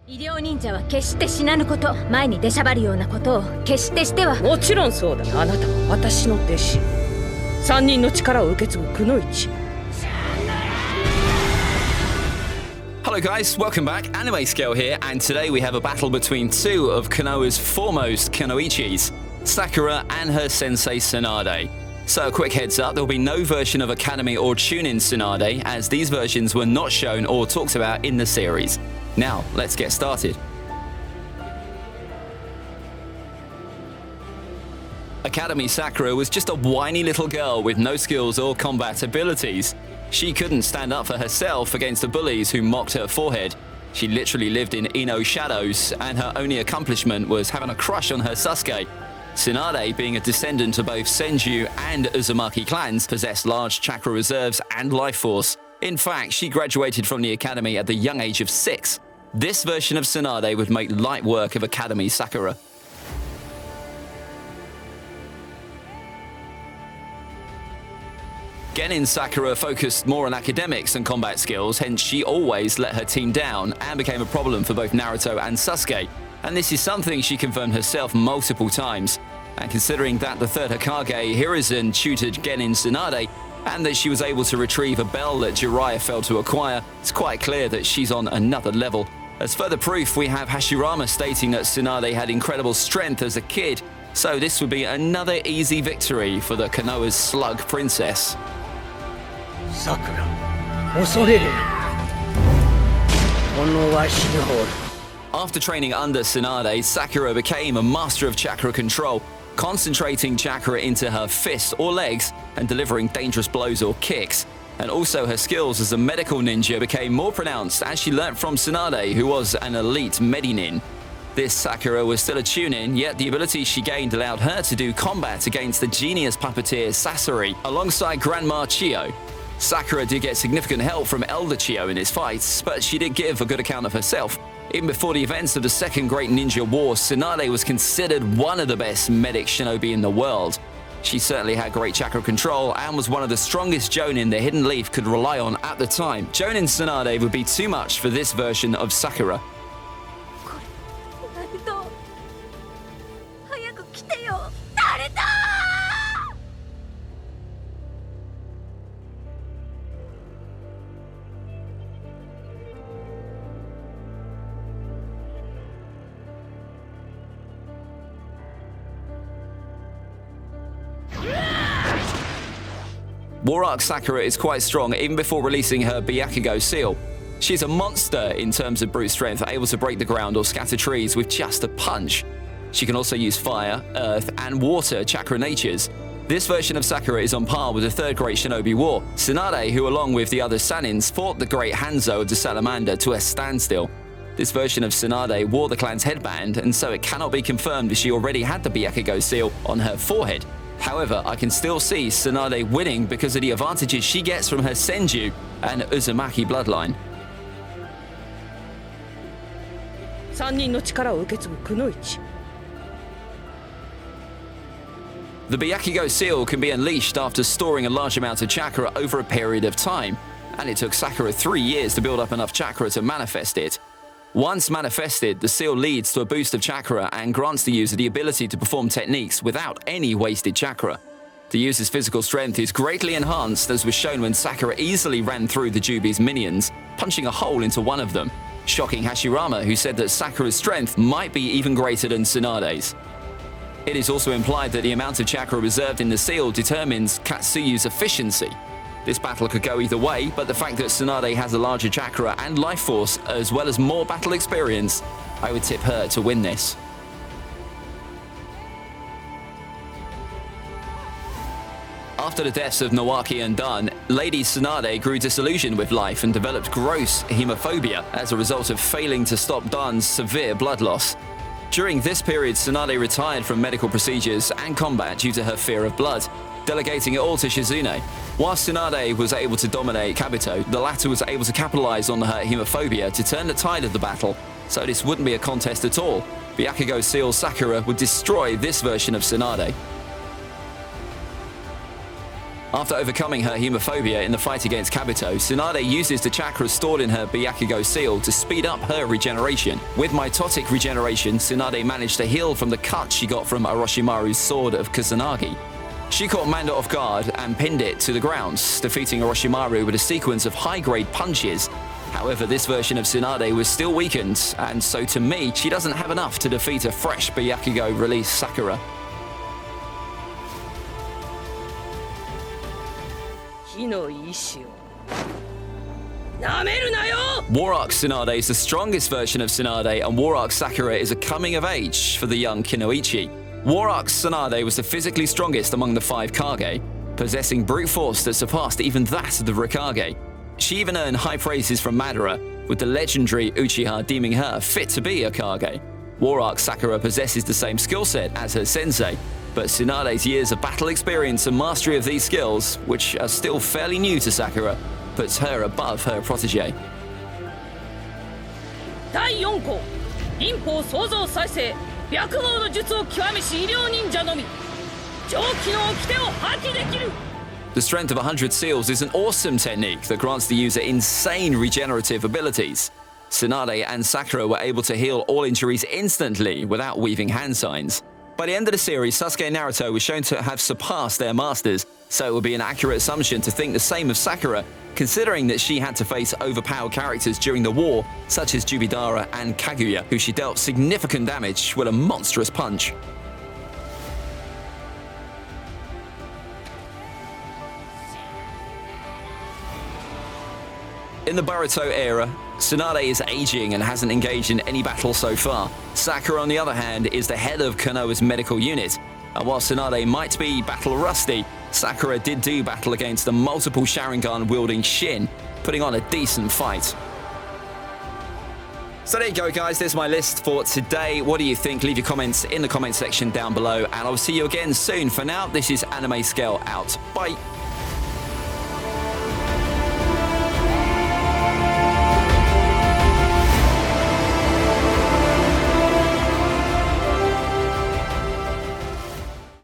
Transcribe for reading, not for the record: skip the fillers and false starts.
医療忍者は決して死なぬこと、前に出しゃばるようなことを決してしては。もちろんそうだ。あなたは私の弟子。三人の力を受け継ぐくのいち。Hello guys, welcome back. AnimeScale here, and today we have a battle between two of Konoha's foremost kunoichis, Sakura and her sensei Tsunade. So a quick heads up, there will be no version of Academy or Tune-in Tsunade, as these versions were not shown or talked about in the series. Now, let's get started. Academy Sakura was just a whiny little girl with no skills or combat abilities. She couldn't stand up for herself against the bullies who mocked her forehead. She literally lived in Ino's shadows, and her only accomplishment was having a crush on her Sasuke. Tsunade, being a descendant of both Senju and Uzumaki clans, possessed large chakra reserves and life force. In fact, she graduated from the academy at the young age of 6. This version of Tsunade would make light work of Academy Sakura. Genin Sakura focused more on academics and combat skills, hence she always let her team down and became a problem for both Naruto and Sasuke. And this is something she confirmed herself multiple times. And considering that the third Hokage, Hiruzen, tutored Genin Tsunade, and that she was able to retrieve a bell that Jiraiya failed to acquire, it's quite clear that she's on another level. As further proof, we have Hashirama stating that Tsunade had incredible strength as a kid, so this would be another easy victory for the Konoha's slug princess. Sakura, 恐れる。己は死ぬほど。 After training under Tsunade, Sakura became a master of chakra control, concentrating chakra into her fists or legs and delivering dangerous blows or kicks. And also her skills as a medical ninja became more pronounced as she learnt from Tsunade, who was an elite Medinin. This Sakura was still a tune-in, yet the abilities she gained allowed her to do combat against the genius puppeteer Sasori alongside Grandma Chiyo. Sakura did get significant help from Elder Chiyo in his fights, but she did give a good account of herself. Even before the events of the Second Great Ninja War, Tsunade was considered one of the best medic shinobi in the world. She certainly had great chakra control and was one of the strongest jonin the Hidden Leaf could rely on at the time. Jonin Tsunade would be too much for this version of Sakura. War Arc Sakura is quite strong even before releasing her Byakugou Seal. She's a monster in terms of brute strength, able to break the ground or scatter trees with just a punch. She can also use fire, earth, and water chakra natures. This version of Sakura is on par with the Third Great Shinobi War. Tsunade, who along with the other Sanins, fought the Great Hanzo of the Salamander to a standstill. This version of Tsunade wore the clan's headband, and so it cannot be confirmed if she already had the Byakugou Seal on her forehead. However, I can still see Tsunade winning because of the advantages she gets from her Senju and Uzumaki bloodline. 三人の力を受け継ぐくのいち。 The Byakugou Seal can be unleashed after storing a large amount of chakra over a period of time, and it took Sakura 3 years to build up enough chakra to manifest it. Once manifested, the seal leads to a boost of chakra and grants the user the ability to perform techniques without any wasted chakra. The user's physical strength is greatly enhanced, as was shown when Sakura easily ran through the Jubi's minions, punching a hole into one of them, shocking Hashirama, who said that Sakura's strength might be even greater than Tsunade's. It is also implied that the amount of chakra reserved in the seal determines Katsuyu's efficiency. This battle could go either way, but the fact that Tsunade has a larger chakra and life force, as well as more battle experience, I would tip her to win this. After the deaths of Nawaki and Dan, Lady Tsunade grew disillusioned with life and developed gross hemophobia as a result of failing to stop Dan's severe blood loss. During this period, Tsunade retired from medical procedures and combat due to her fear of blood, delegating it all to Shizune. While Tsunade was able to dominate Kabuto, the latter was able to capitalize on her hemophobia to turn the tide of the battle, so this wouldn't be a contest at all. Byakugou Seal Sakura would destroy this version of Tsunade. After overcoming her hemophobia in the fight against Kabuto, Tsunade uses the chakra stored in her Byakugou Seal to speed up her regeneration. With MITOTIC regeneration, Tsunade managed to heal from the cut she got from Orochimaru's Sword of Kusanagi. She caught Mando off guard and pinned it to the ground, defeating Orochimaru with a sequence of high-grade punches. However, this version of Tsunade was still weakened, and so to me, she doesn't have enough to defeat a fresh Byakugou release Sakura. War Arc Tsunade is the strongest version of Tsunade, and War Arc Sakura is a coming of age for the young Kunoichi. War Arc Tsunade was the physically strongest among the 5 Kage, possessing brute force that surpassed even that of the Rikage. She even earned high praises from Madara, with the legendary Uchiha deeming her fit to be a Kage. War Arc Sakura possesses the same skill set as her sensei, but Tsunade's years of battle experience and mastery of these skills, which are still fairly new to Sakura, puts her above her protege. 第4項忍法創造再生白毛の術を極めし医療忍者のみ上気の掟を発揮できる The Strength of 100 Seals is an awesome technique that grants the user insane regenerative abilities. Tsunade and Sakura were able to heal all injuries instantly without weaving hand signs. By the end of the series, Sasuke and Naruto were shown to have surpassed their masters, so it would be an accurate assumption to think the same of Sakura, considering that she had to face overpowered characters during the war, such as Jubidara and Kaguya, who she dealt significant damage with a monstrous punch. In the Boruto era, Tsunade is aging and hasn't engaged in any battle so far. Sakura, on the other hand, is the head of Konoha's medical unit. And while Tsunade might be battle rusty, Sakura did do battle against the multiple Sharingan-wielding Shin, putting on a decent fight. So there you go, guys. There's my list for today. What do you think? Leave your comments in the comment section down below, and I'll see you again soon. For now, this is AnimeScale out. Bye.